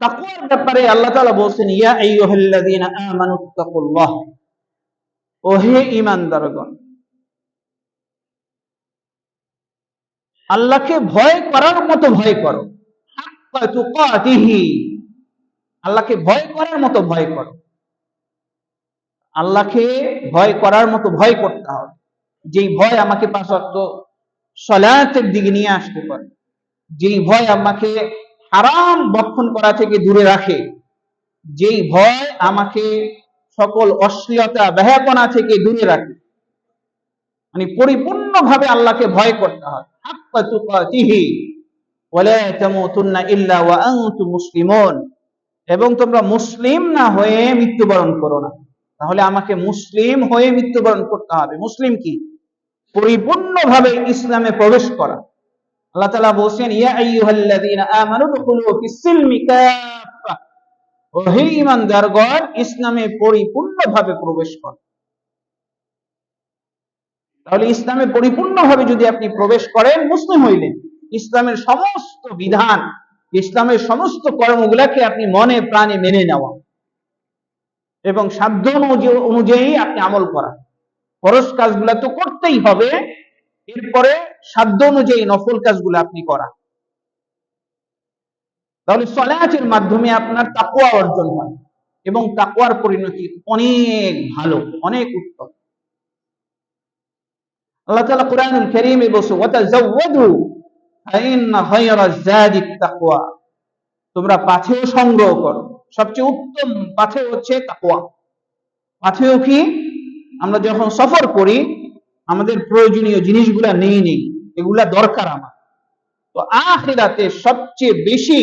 তাকওয়ার ব্যাপারে আল্লাহ তাআলা বলেন, ইয়া আইয়ুহাল্লাযীনা আমানুত্তাকুল্লাহ, ও হে ঈমানদারগণ, আল্লাহকে ভয় করার মতো ভয় করো, হাক্কা তুকাতিহি, আল্লাহকে ভয় করার মতো ভয় করো। আল্লাহকে ভয় করার মতো ভয় করতে হবে, যেই ভয় আমাকে 5 ওয়াক্ত সালাতের দিকে নিয়ে আসতে পারে, যেই ভয় আমাকে হারাম ভক্ষণ করা থেকে দূরে রাখে, যেই ভয় আমাকে সকল অশ্লীলতা বেহায়াপনা থেকে দূরে রাখে। মানে পরিপূর্ণভাবে আল্লাহকে ভয় করতে হবে, হাক্কা তুকাতিহি ওয়ালা তামুতুন্না ইল্লা ওয়া আনতুম মুসলিমুন, এবং তোমরা মুসলিম না হয়ে মৃত্যুবরণ করো না। তাহলে আমাকে মুসলিম হয়ে মৃত্যুবরণ করতে হবে। মুসলিম কি? পরিপূর্ণভাবে ইসলামে প্রবেশ করা। আল্লাহ তাআলা বলেন, ইয়া আইয়ুহাল্লাযীনা আমানু দুখুলু ফিস-সিলমি কাফা, ও হে ঈমানদারগণ, ইসলামে পরিপূর্ণভাবে প্রবেশ করো। তাহলে ইসলামে পরিপূর্ণভাবে যদি আপনি প্রবেশ করেন, মুসলিম হইলেন। ইসলামের সমস্ত বিধান, ইসলামের সমস্ত কর্মগুলাকে আপনি মনে প্রাণে মেনে নেওয়া এবং সাধ্য অনুযায়ী আপনি আমল করা। ফরজ কাজগুলা তো করতেই হবে, এরপরে সাধ্য অনুযায়ী নফল কাজগুলো আপনি করা। তাহলে সালাতের মাধ্যমে আপনার তাকওয়া অর্জন হয় এবং তাকওয়ার পরিণতি অনেক ভালো, অনেক উত্তম। আল্লাহ তাআলা কোরআনুল কারীমে বলেছেন, ওয়াতাযাওয়াদু ফাইন্না খায়রাজ যাদিত তাকওয়া, তোমরা পাথেয় সংগ্রহ করো, সবচেয়ে উত্তম পাথেয় হচ্ছে তাকওয়া। পাথেয় কি? আমরা যখন সফর করি আমাদের প্রয়োজনীয় জিনিসগুলা নিয়ে নেই, এগুলা দরকার আমার। তো আখিরাতে সবচেয়ে বেশি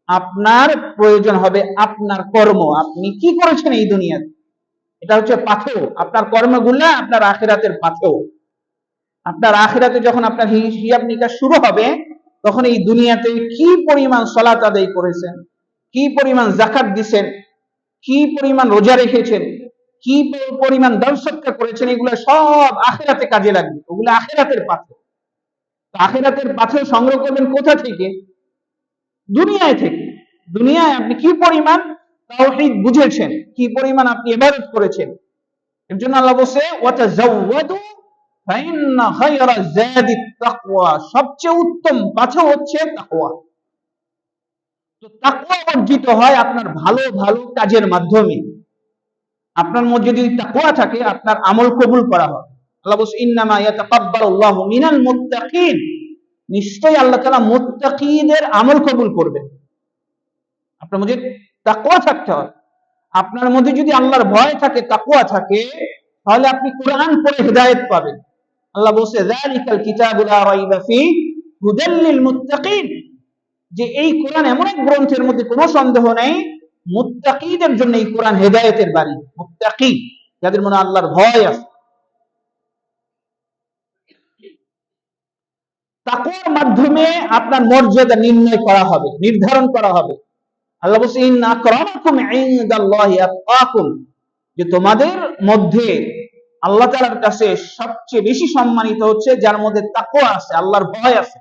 আপনার প্রয়োজন হবে আপনার কর্ম, আপনি কি করেছেন এই দুনিয়াতে, এটা হচ্ছে পাথেয়। আপনার কর্মগুলা আপনার আখিরাতের পাথেয়। আপনার আখিরাতে যখন আপনার হিসাব নিকাশ শুরু হবে, তখন এই দুনিয়াতে কি পরিমাণ সালাত আদায় করেছেন, কি পরিমাণ যাকাত দিয়েছেন, কি পরিমাণ রোজা রেখেছেন, কি পরিমাণ দান সদকা করেছেন, এগুলো সব আখিরাতে কাজে লাগবে। ওগুলো আখিরাতের পাথেয়। আখিরাতের পাথেয় সংগ্রহ করবেন কোথা থেকে? দুনিয়ায় থেকে। দুনিয়ায় আপনি কি পরিমাণ তাওহীদ বুঝেছেন, কি পরিমাণ আপনি ইবাদত করেছেন। এর জন্য আল্লাহ বলেছে, ওয়াতাযাওয়াদু ফাইন্না খায়রাজ যাদিত তাকওয়া, সবচেয়ে উত্তম পাথেয় হচ্ছে তাকওয়া। তো তাকওয়া অর্জিত হয় আপনার ভালো ভালো কাজের মাধ্যমে। আপনার মধ্যে যদি তাকওয়া থাকে, আপনার আমল কবুল করা হবে। আল্লাহ বলেছে, ইন্নামা ইয়াতাকাব্বালুল্লাহু মিনাল মুত্তাকিন, নিশ্চয়ই আল্লাহ তাআলা মুত্তাকিদের আমল কবুল করবেন। আপনার মধ্যে তাকওয়া থাকতে হবে। আপনার মধ্যে যদি আল্লাহর ভয় থাকে, তাকওয়া থাকে, তাহলে আপনি কোরআন পড়ে হিদায়াত পাবেন। আল্লাহ বলেছে, যালিকাল কিতাবু লা রাইবা ফীহি হুদাল লিল মুত্তাকিন, যে এই কোরআন এমন এক গ্রন্থের মধ্যে কোনো সন্দেহ নেই, মুত্তাকিদের জন্য এই কোরআন হেদায়েতের বাণী। মুত্তাকি, যাদের মনে আল্লাহর ভয় আছে। তাকওয়ার মাধ্যমে আপনার মর্যাদা নির্ণয় করা হবে, নির্ধারণ করা হবে। আল্লাহ বলেছেন, ইন্না আকরামাকুম ইনদাল্লাহি আতকাকুম, যে তোমাদের মধ্যে আল্লাহ তাআলার কাছে সবচেয়ে বেশি সম্মানিত হচ্ছে যার মধ্যে তাকওয়া আছে, আল্লাহর ভয় আছে।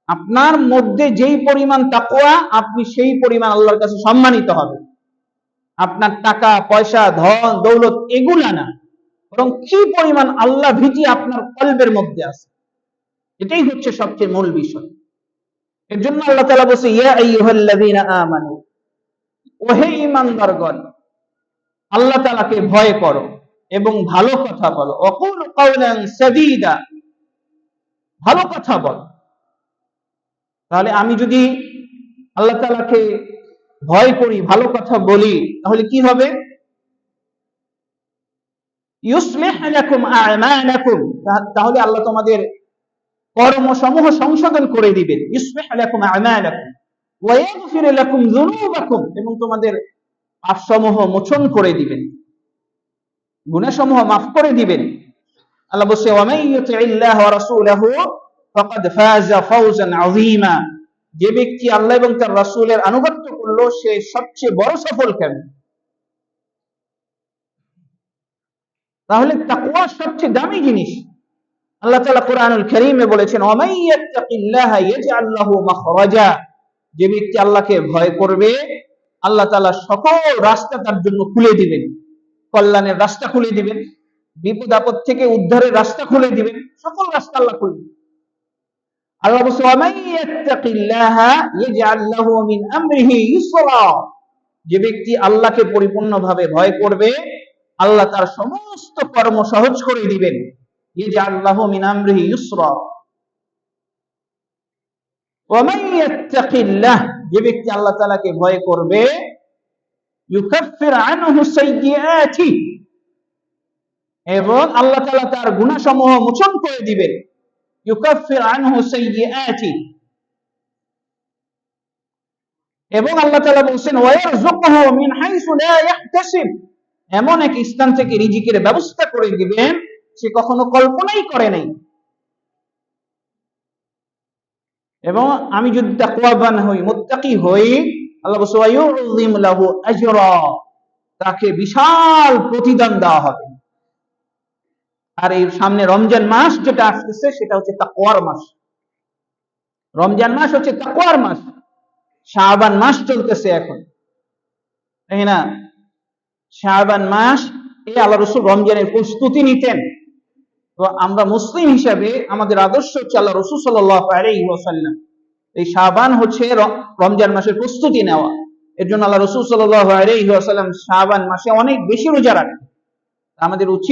আপনার মধ্যে যেই পরিমাণ তাকওয়া, আপনি সেই পরিমাণ আল্লাহর কাছে সম্মানিত হবে। আপনার টাকা পয়সা, ধন দৌলত এগুলা না, বরং কি পরিমাণ আল্লাহ ভীতি আপনার কলবের মধ্যে আছে, এটাই হচ্ছে সবচেয়ে মূল বিষয়। এর জন্য আল্লাহ তাআলা বলেছে, ইয়া আইয়ুহাল্লাযীনা আমানু, ও হে ঈমানদারগণ, আল্লাহ তাআলাকে ভয় করো এবং ভালো কথা বলো। ওয়াকুলু কাওলান সাদীদা, ভালো কথা বলো। তাহলে আমি যদি আল্লাহ তাআলাকে ভয় করি, ভালো কথা বলি, তাহলে কি হবে? ইউসলিহ লাকুম আ'মালাকুম, তাহলে আল্লাহ তোমাদের কর্মসমূহ সংশোধন করে দিবেন। ইউসলিহ লাকুম আ'মালাকুম ওয়া ইয়াগফির লাকুম যুনুবাকুম, এবং তোমাদের পাপসমূহ মোচন করে দিবেন, গুনাহসমূহ মাফ করে দিবেন। আল্লাহ বলেছে, ওয়া মান ইউতি'ইল্লাহ ওয়া রাসূলাহু ফাকাদ ফাযা ফাওজান আযীমা, যে ব্যক্তি আল্লাহ এবং তার রাসূলের আনুগত্য করলো, সে সবচেয়ে বড় সফল কাম। তাহলে তাকওয়া সবচেয়ে দামি জিনিস। আল্লাহ তাআলা কোরআনুল কারীমে বলেছেন, ওয়া মান ইয়াত্তাকিল্লাহা ইয়াজআল লাহু মাখরাজা, যে ব্যক্তি আল্লাহকে ভয় করবে আল্লাহ তাআলা সকল রাস্তা তার জন্য খুলে দিবেন, কল্যাণের রাস্তা খুলে দিবেন, বিপদ আপদ থেকে উদ্ধারের রাস্তা খুলে দিবেন, সকল রাস্তা আল্লাহ খুলে দিবেন। আল্লাহ বলছে ওয়ামান ইয়াত্তাকিল্লাহা ইয়াজআল লাহু মিন আমরিহি ইউসরা, যে ব্যক্তি আল্লাহকে পরিপূর্ণভাবে ভয় করবে আল্লাহ তার সমস্ত কর্ম সহজ করে দিবেন। ইয়াজআল লাহু মিন আমরিহি ইউসরা। ওয়ামান ইয়াত্তাকিল্লাহ, যে ব্যক্তি আল্লাহ তাআলাকে ভয় করবে ইউকাফির আনহু সাইয়্যাতি, এবং আল্লাহ তাআলা তার গুনাহসমূহ মোচন করে দিবেন। ইউকাফির আনহু সাইয়্যাতি, এবং আল্লাহ তাআলা বলেন ওয়ারযুকহু মিন হাইসু লা ইয়াহতাসিব, এমন এক স্থান থেকে রিজিকের ব্যবস্থা করে দিবেন সে কখনো কল্পনাই করে নাই। এবং আমি যদি তাকওয়াবান হই, মুত্তাকি হই, আল্লাহ বলেন ওয়ায়ুযিম লাহু আজরা, তাকে বিশাল প্রতিদান দেওয়া হবে। আর এই সামনে রমজান মাস যেটা আসতেছে সেটা হচ্ছে তাকওয়ার মাস। রমজান মাস হচ্ছে তাকওয়ার মাস। শাবান মাস চলতেছে এখন, তাই না? শাবান মাস এই আল্লাহ রাসূল রমজানের প্রস্তুতি নিতেন। তো আমরা মুসলিম হিসাবে আমাদের আদর্শ হচ্ছে আল্লাহ রাসূল সাল্লাল্লাহু আলাইহি ওয়াসাল্লাম এই শাবান হচ্ছে রমজান মাসের প্রস্তুতি নেওয়া। এর জন্য আল্লাহ রাসূল সাল্লাল্লাহু আলাইহি ওয়াসাল্লাম শাবান মাসে অনেক বেশি রোজা রাখেন। আমাদের উচিত